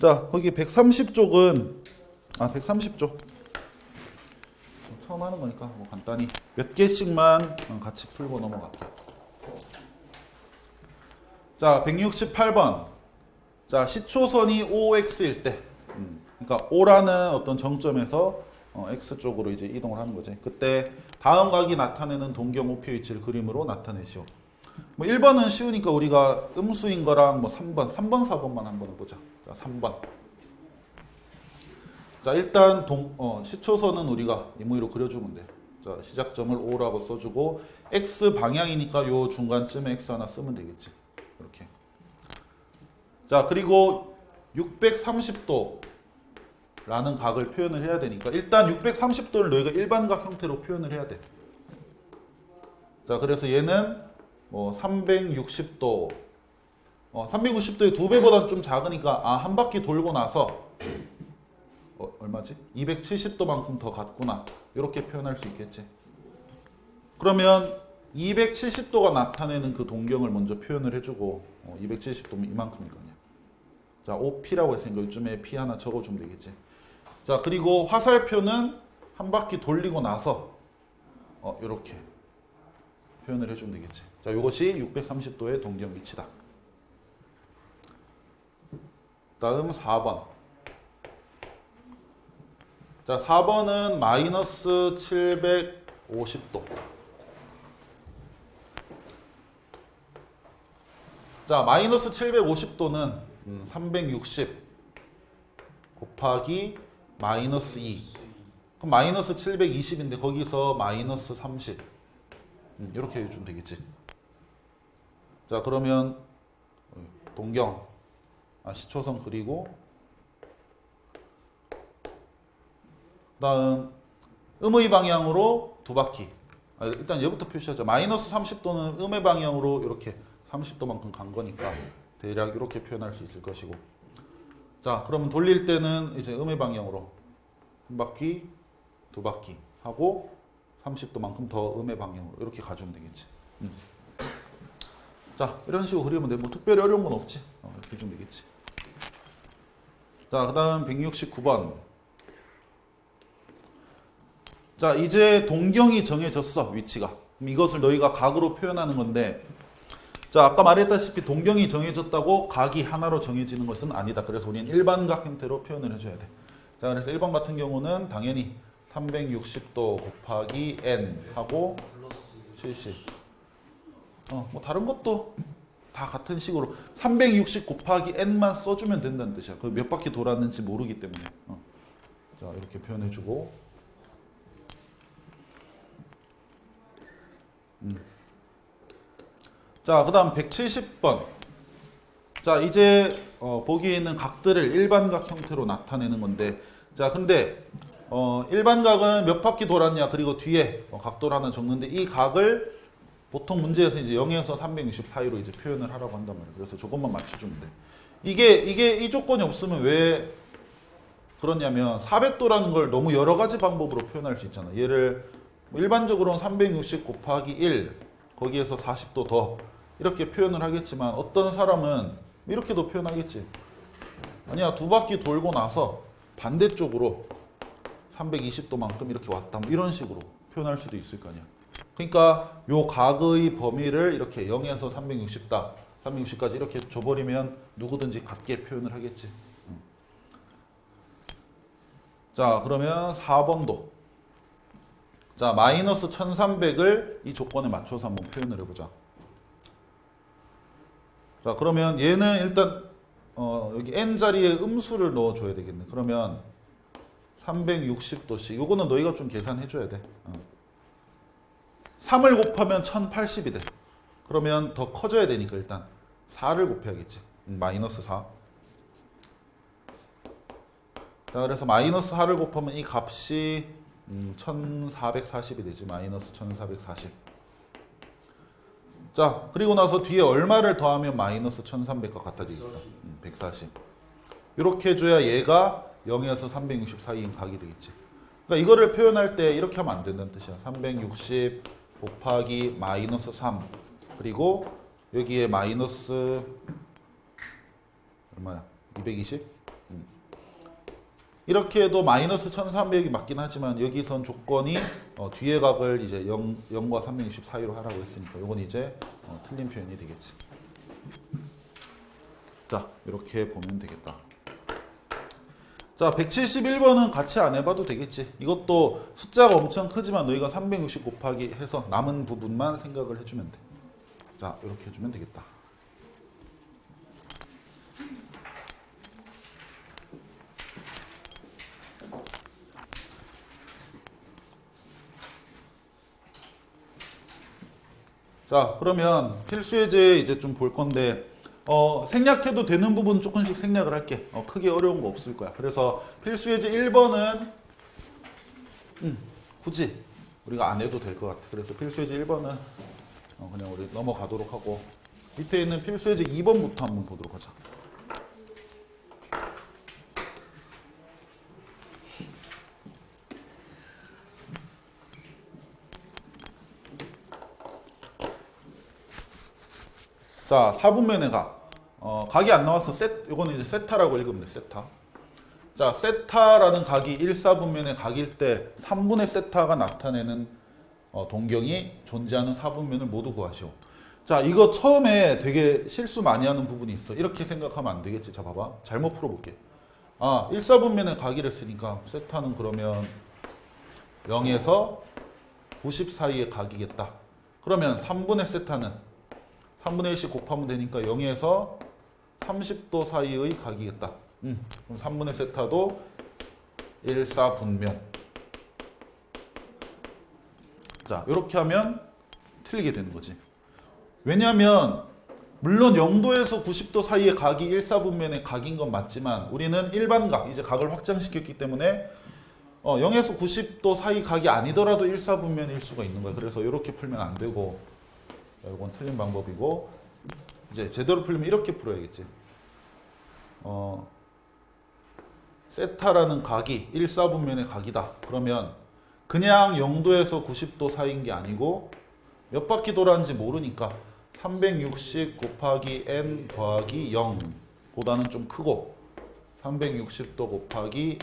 자, 거기 130쪽은 130쪽 처음 하는 거니까 뭐 간단히 몇 개씩만 같이 풀고 넘어갈게요. 자, 168번. 자, 시초선이 OX일 때, 그러니까 O라는 어떤 정점에서 X 쪽으로 이제 이동을 하는 거지. 그때 다음 각이 나타내는 동경 우표 위치를 그림으로 나타내시오. 뭐 1번은 쉬우니까 우리가 음수인 거랑 뭐 3번, 4번만 한번 보자. 자, 3번. 자, 일단 시초선은 우리가 이무늬로 그려주면 돼. 자, 시작점을 O라고 써주고 X 방향이니까 요 중간쯤에 X 하나 쓰면 되겠지. 이렇게. 자, 그리고 630도 라는 각을 표현을 해야 되니까 일단 630도를 너희가 일반각 형태로 표현을 해야 돼. 자, 그래서 얘는 뭐 360도 360도의 2배보다 좀 작으니까 한 바퀴 돌고 나서 얼마지? 270도만큼 더 갔구나. 이렇게 표현할 수 있겠지. 그러면 270도가 나타내는 그 동경을 먼저 표현을 해주고 270도면 이만큼이거든요. 자, OP라고 했으니까 요즘에 P 하나 적어주면 되겠지. 자, 그리고 화살표는 한 바퀴 돌리고 나서 이렇게 표현을 해주면 되겠지. 자, 이것이 630도의 동경 위치다. 다음 4번. 자, 4번은 마이너스 750도. 자, 마이너스 750도는 360 곱하기 마이너스 2. 그럼 마이너스 720인데 거기서 마이너스 30. 이렇게 해주면 되겠지. 자, 그러면 동경 시초선 그리고 다음 음의 방향으로 두 바퀴. 일단 얘부터 표시하자. 마이너스 30도는 음의 방향으로 이렇게 30도만큼 간 거니까 대략 이렇게 표현할 수 있을 것이고. 자, 그러면 돌릴 때는 이제 음의 방향으로 한 바퀴, 두 바퀴 하고 30도만큼 더 음의 방향으로 이렇게 가주면 되겠지. 자, 이런 식으로 그리면 돼. 뭐 특별히 어려운 건 없지. 이렇게 해주면 되겠지. 자, 그 다음 169번. 자, 이제 동경이 정해졌어, 위치가. 그럼 이것을 너희가 각으로 표현하는 건데, 자, 아까 말했다시피 동경이 정해졌다고 각이 하나로 정해지는 것은 아니다. 그래서 우리는 일반각 형태로 표현을 해줘야 돼. 자, 그래서 1번 같은 경우는 당연히 360도 곱하기 n 하고 70. 뭐 다른 것도 다 같은 식으로 360 곱하기 n만 써주면 된다는 뜻이야. 그 몇 바퀴 돌았는지 모르기 때문에. 자, 이렇게 표현해주고. 자, 그 다음 170번. 자, 이제 보기에 있는 각들을 일반각 형태로 나타내는 건데, 자, 근데 일반각은 몇 바퀴 돌았냐, 그리고 뒤에 각도를 하나 적는데 이 각을 보통 문제에서 이제 0에서 360 사이로 이제 표현을 하라고 한단 말이에요. 그래서 저것만 맞춰주면 돼. 이게 이 조건이 없으면 왜 그러냐면 400도라는 걸 너무 여러 가지 방법으로 표현할 수 있잖아. 얘를 일반적으로는 360 곱하기 1 거기에서 40도 더 이렇게 표현을 하겠지만 어떤 사람은 이렇게도 표현하겠지. 아니야, 두 바퀴 돌고 나서 반대쪽으로 320도만큼 이렇게 왔다. 뭐 이런 식으로 표현할 수도 있을 거 아니야. 그러니까 요 각의 범위를 이렇게 0에서 360다. 360까지 이렇게 줘버리면 누구든지 같게 표현을 하겠지. 자, 그러면 4번도. 자, 마이너스 1300을 이 조건에 맞춰서 한번 표현을 해보자. 자, 그러면 얘는 일단 여기 n자리에 음수를 넣어줘야 되겠네. 그러면 360도씩. 요거는 너희가 좀 계산해줘야 돼. 3을 곱하면 1080이 돼. 그러면 더 커져야 되니까 일단 4를 곱해야겠지. 마이너스 4. 자, 그래서 마이너스 4를 곱하면 이 값이 1440이 되지. 마이너스 1440. 자, 그리고 나서 뒤에 얼마를 더하면 마이너스 1300과 같아지겠어? 140. 이렇게 해줘야 얘가 0에서 360 사이인 각이 되겠지. 그러니까 이거를 표현할 때 이렇게 하면 안 된다는 뜻이야. 360 곱하기 마이너스 3 그리고 여기에 마이너스 얼마야? 220? 이렇게 해도 마이너스 1300이 맞긴 하지만 여기선 조건이 뒤에 각을 이제 0과 360 사이로 하라고 했으니까 이건 이제 틀린 표현이 되겠지. 자, 이렇게 보면 되겠다. 자, 171번은 같이 안 해봐도 되겠지. 이것도 숫자가 엄청 크지만 너희가 360 곱하기 해서 남은 부분만 생각을 해주면 돼. 자, 이렇게 해주면 되겠다. 자, 그러면 필수예제 이제 좀 볼 건데 생략해도 되는 부분 조금씩 생략을 할게. 크게 어려운 거 없을 거야. 그래서 필수예제 1번은 굳이 우리가 안 해도 될 것 같아. 그래서 필수예제 1번은 그냥 우리 넘어가도록 하고 밑에 있는 필수예제 2번부터 한번 보도록 하자. 자, 4분면의 각. 각이 안 나와서 이거는 이제 세타라고 읽으면 돼, 세타. 자, 세타라는 각이 1, 4분면의 각일 때 3분의 세타가 나타내는 동경이 존재하는 4분면을 모두 구하시오. 자, 이거 처음에 되게 실수 많이 하는 부분이 있어. 이렇게 생각하면 안 되겠지. 자, 봐봐. 잘못 풀어볼게. 1, 4분면의 각이를 쓰니까 세타는 그러면 0에서 90 사이의 각이겠다. 그러면 3분의 세타는 3분의 1씩 곱하면 되니까 0에서 30도 사이의 각이겠다. 그럼 3분의 세타도 1, 4분면. 자, 이렇게 하면 틀리게 되는 거지. 왜냐하면 물론 0도에서 90도 사이의 각이 1, 4분면의 각인 건 맞지만 우리는 일반 각, 이제 각을 확장시켰기 때문에 0에서 90도 사이 각이 아니더라도 1, 4분면일 수가 있는 거야. 그래서 이렇게 풀면 안 되고 이건 틀린 방법이고 이제 제대로 풀리면 이렇게 풀어야겠지. 세타라는 각이 1, 4분면의 각이다. 그러면 그냥 0도에서 90도 사이인 게 아니고 몇 바퀴 돌았는지 모르니까 360 곱하기 n 더하기 0 보다는 좀 크고 360도 곱하기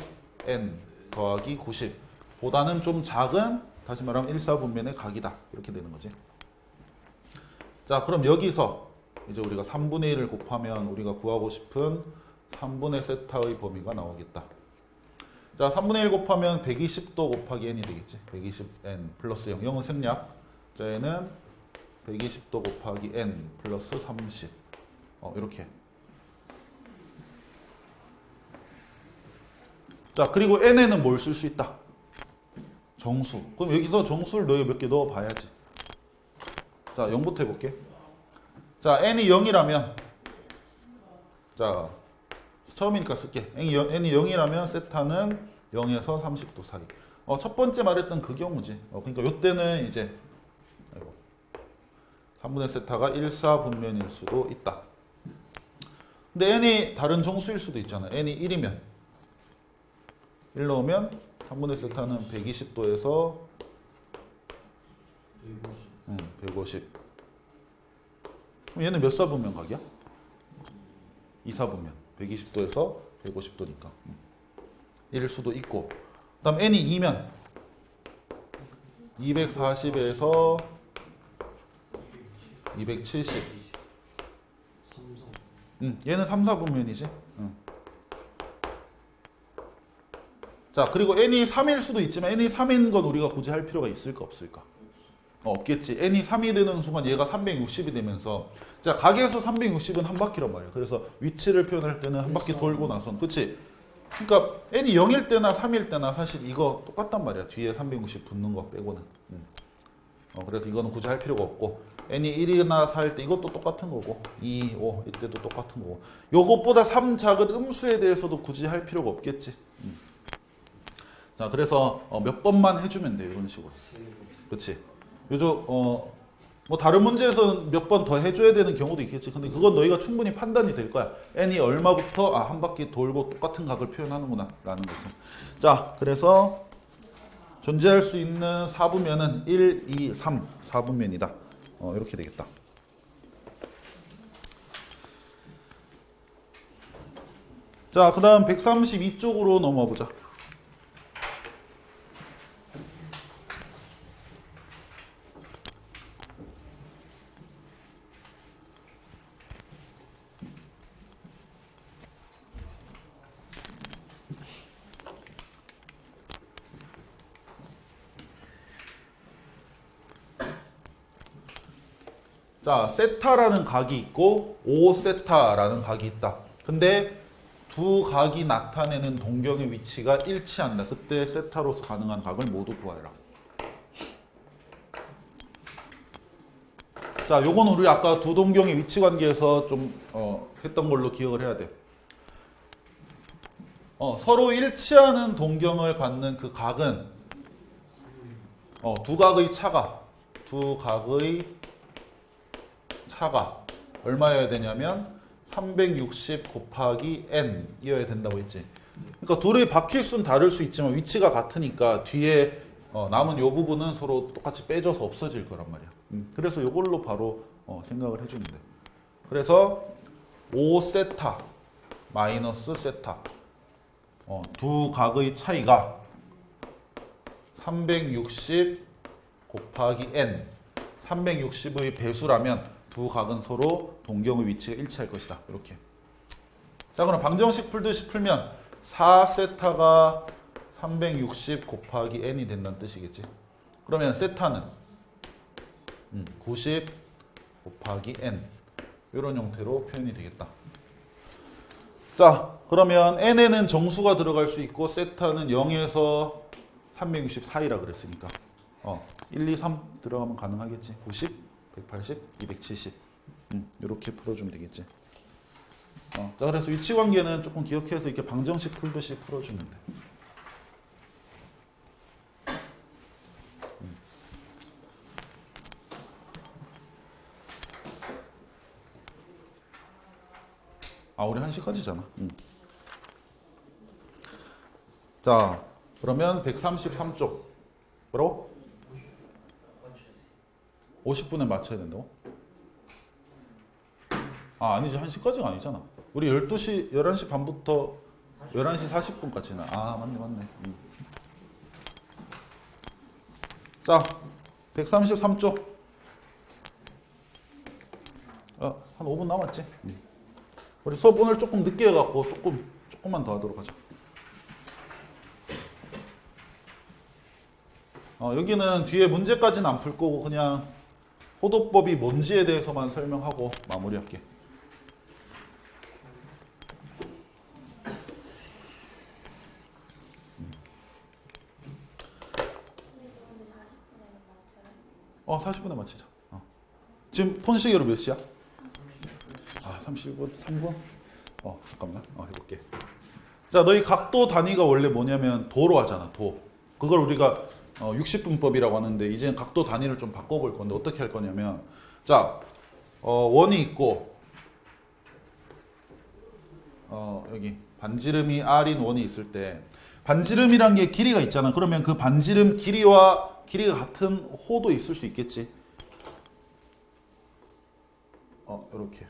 n 더하기 90 보다는 좀 작은, 다시 말하면 1, 4분면의 각이다. 이렇게 되는 거지. 자, 그럼 여기서 이제 우리가 3분의 1을 곱하면 우리가 구하고 싶은 3분의 세타의 범위가 나오겠다. 자, 3분의 1 곱하면 120도 곱하기 n이 되겠지. 120n 플러스 0. 0은 생략. 자, 얘는 120도 곱하기 n 플러스 30. 이렇게. 자, 그리고 n에는 뭘 쓸 수 있다? 정수. 그럼 여기서 정수를 너희 몇 개 넣어봐야지. 자, 0부터 해볼게. 자, n이 0이라면, 자, 처음이니까 쓸게. n이 0이라면 세타는 0에서 30도 사이. 첫 번째 말했던 그 경우지. 그러니까 요때는 이제, 3분의 세타가 1, 4분면일 수도 있다. 근데 n이 다른 정수일 수도 있잖아. n이 1이면. 1 넣으면 3분의 세타는 120도에서 150. 그럼 얘는 몇 사분면 각이야? 2사분면. 120도에서 150도니까. 일 수도 있고. 그 다음 n이 2면 240에서 270. 얘는 3, 4분면이지. 자, 그리고 n이 3일 수도 있지만 n이 3인 건 우리가 굳이 할 필요가 있을까 없을까? 없겠지. n이 3이 되는 순간 얘가 360이 되면서 자, 각에서 360은 한 바퀴란 말이야. 그래서 위치를 표현할 때는 한 바퀴 돌고 나선 그치? 그러니까 n이 0일 때나 3일 때나 사실 이거 똑같단 말이야. 뒤에 360 붙는 거 빼고는. 그래서 이거는 굳이 할 필요가 없고 n이 1이나 4일 때 이것도 똑같은 거고 2, 5 이때도 똑같은 거고 요것보다 3 작은 음수에 대해서도 굳이 할 필요가 없겠지. 자, 그래서 몇 번만 해주면 돼요. 이런 식으로. 그치? 요즘 뭐 다른 문제에서는 몇 번 더 해줘야 되는 경우도 있겠지. 근데 그건 너희가 충분히 판단이 될 거야. n이 얼마부터 한 바퀴 돌고 똑같은 각을 표현하는구나 라는 것은. 자, 그래서 존재할 수 있는 4분면은 1, 2, 3 4분면이다. 이렇게 되겠다. 자, 그 다음 132쪽으로 넘어와 보자. 자, 세타라는 각이 있고 5세타라는 각이 있다. 근데 두 각이 나타내는 동경의 위치가 일치한다. 그때 세타로서 가능한 각을 모두 구하여라. 자, 요건 우리 아까 두 동경의 위치 관계에서 좀 했던 걸로 기억을 해야 돼. 서로 일치하는 동경을 갖는 그 각은 두 각의 차가 얼마여야 되냐면 360 곱하기 n 이어야 된다고 했지. 그러니까 둘의 바뀔 수는 다를 수 있지만 위치가 같으니까 뒤에 남은 요 부분은 서로 똑같이 빼져서 없어질 거란 말이야. 그래서 요걸로 바로 생각을 해주면 돼. 그래서 5세타 마이너스 세타 두 각의 차이가 360 곱하기 n 360의 배수라면 두 각은 서로 동경의 위치가 일치할 것이다. 이렇게. 자, 그럼 방정식 풀듯이 풀면 4세타가 360 곱하기 n이 된다는 뜻이겠지. 그러면 세타는 90 곱하기 n 이런 형태로 표현이 되겠다. 자, 그러면 n에는 정수가 들어갈 수 있고 세타는 0에서 360 사이라 그랬으니까 1, 2, 3 들어가면 가능하겠지. 90 180, 270 이렇게 풀어주면 되겠지. 자, 그래서 위치관계는 조금 기억해서 이렇게 방정식 풀듯이 풀어주면 돼. 우리 1시까지잖아. 자, 그러면 133쪽 뭐라고? 50분에 맞춰야 된다고? 아니지. 1시까지가 아니잖아. 우리 12시, 11시 반부터 11시 40분까지나. 맞네. 자, 133쪽. 한 5분 남았지? 우리 수업 오늘 조금 늦게 해갖고 조금만 더 하도록 하자. 여기는 뒤에 문제까지는 안 풀 거고 그냥 호도법이 뭔지에 대해서만 설명하고 마무리할게. 어, 40분에 마치자. 지금 폰시계로 몇 시야? 30분? 3분? 잠깐만. 해볼게. 자, 너희 각도 단위가 원래 뭐냐면 도로 하잖아, 도. 그걸 우리가 60분법이라고 하는데 이제는 각도 단위를 좀 바꿔볼 건데 어떻게 할 거냐면 자, 원이 있고 여기 반지름이 r인 원이 있을 때 반지름이란 게 길이가 있잖아. 그러면 그 반지름 길이와 길이가 같은 호도 있을 수 있겠지. 이렇게.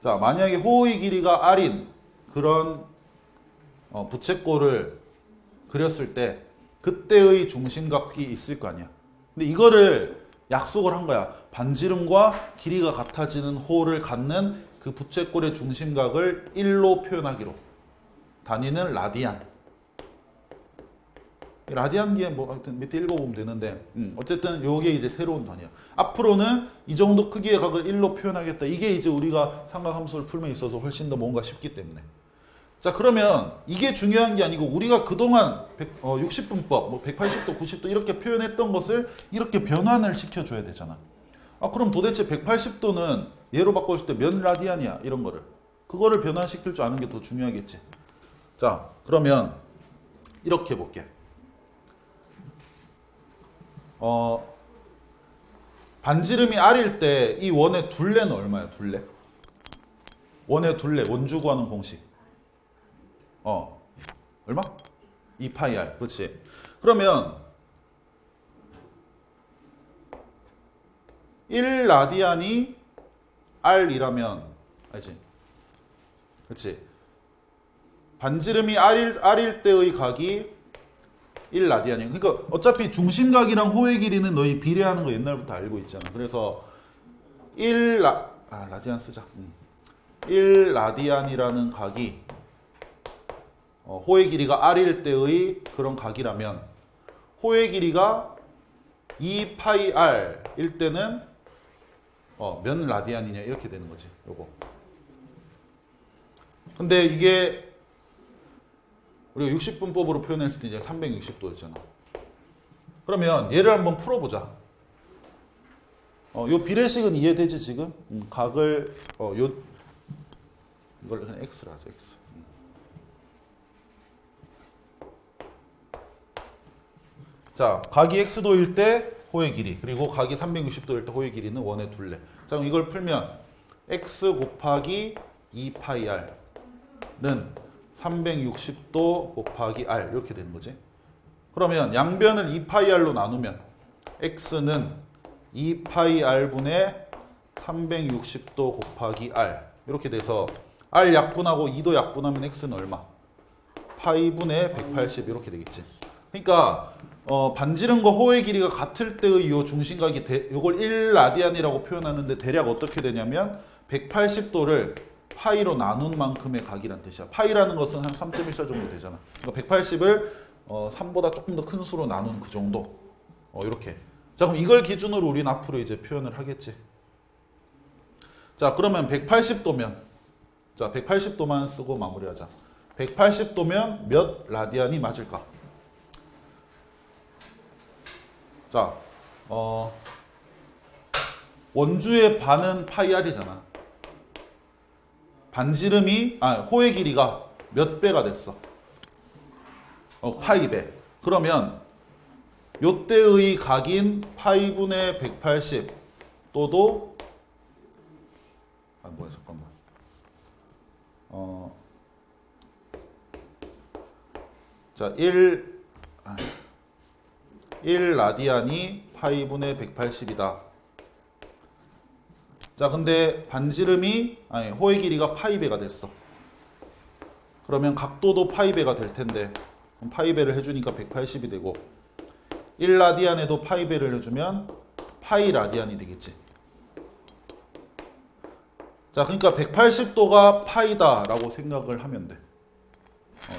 자, 만약에 호의 길이가 r인 그런 부채꼴을 그렸을 때 그때의 중심각이 있을 거 아니야. 근데 이거를 약속을 한 거야. 반지름과 길이가 같아지는 호를 갖는 그 부채꼴의 중심각을 1로 표현하기로. 단위는 라디안. 라디안기에 뭐 하여튼 밑에 읽어보면 되는데 어쨌든 요게 이제 새로운 단위야. 앞으로는 이 정도 크기의 각을 1로 표현하겠다. 이게 이제 우리가 삼각함수를 풀면 있어서 훨씬 더 뭔가 쉽기 때문에. 자, 그러면 이게 중요한 게 아니고 우리가 그동안 60분법, 뭐 180도, 90도 이렇게 표현했던 것을 이렇게 변환을 시켜줘야 되잖아. 그럼 도대체 180도는 얘로 바꿨을 때 몇 라디안이야? 이런 거를. 그거를 변환시킬 줄 아는 게 더 중요하겠지. 자, 그러면 이렇게 볼게. 반지름이 r일 때 이 원의 둘레는 얼마야? 둘레. 원의 둘레, 원주 구하는 공식. 얼마? 2파이 r. 그렇지. 그러면 1라디안이 r이라면 알지? 그렇지. 반지름이 r일 때의 각이 1라디안이야. 그러니까 어차피 중심각이랑 호의 길이는 너희 비례하는 거 옛날부터 알고 있잖아. 그래서 라디안 쓰자. 1라디안이라는 각이 호의 길이가 r일 때의 그런 각이라면 호의 길이가 2파이 r일 때는 몇 라디안이냐 이렇게 되는 거지. 요거. 근데 이게 우리가 60분법으로 표현했을 때 이제 360도였잖아. 그러면 얘를 한번 풀어보자. 요 비례식은 이해되지 지금? 각을 이걸 그냥 x로 하자. x. 자, 각이 x도일 때 호의 길이, 그리고 각이 360도일 때 호의 길이는 원의 둘레. 자, 그럼 이걸 풀면 x 곱하기 2파이 r는 360도 곱하기 r 이렇게 되는 거지. 그러면 양변을 2파이 r로 나누면 x는 2파이 r분의 360도 곱하기 r 이렇게 돼서 r 약분하고 2도 약분하면 x는 얼마? 파이분의 180 이렇게 되겠지. 그러니까 반지름과 호의 길이가 같을 때의 요 중심각이 요걸 1라디안이라고 표현하는데 대략 어떻게 되냐면 180도를 파이로 나눈 만큼의 각이란 뜻이야. 파이라는 것은 한 3.14 정도 되잖아. 그러니까 180을 3보다 조금 더 큰 수로 나눈 그 정도. 이렇게. 자, 그럼 이걸 기준으로 우리는 앞으로 이제 표현을 하겠지. 자, 그러면 180도면 자, 180도만 쓰고 마무리하자. 180도면 몇 라디안이 맞을까? 자, 원주의 반은 파이 r이잖아. 반지름이 호의 길이가 몇 배가 됐어? 파이 배. 그러면 요때의 각인 파이분의 180 또도 뭐야 잠깐만. 1 라디안이 파이분의 180이다. 자, 근데 반지름이 호의 길이가 파이배가 됐어. 그러면 각도도 파이배가 될 텐데 그럼 파이배를 해주니까 180이 되고 1라디안에도 파이배를 해주면 파이 라디안이 되겠지. 자, 그러니까 180도가 파이다라고 생각을 하면 돼.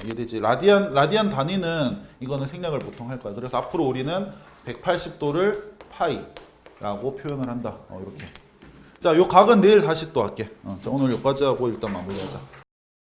이해되지? 라디안 단위는 이거는 생략을 보통 할 거야. 그래서 앞으로 우리는 180도를 파이라고 표현을 한다. 이렇게. 자, 요 각은 내일 다시 또 할게. 자, 오늘 여기까지 하고 일단 마무리하자.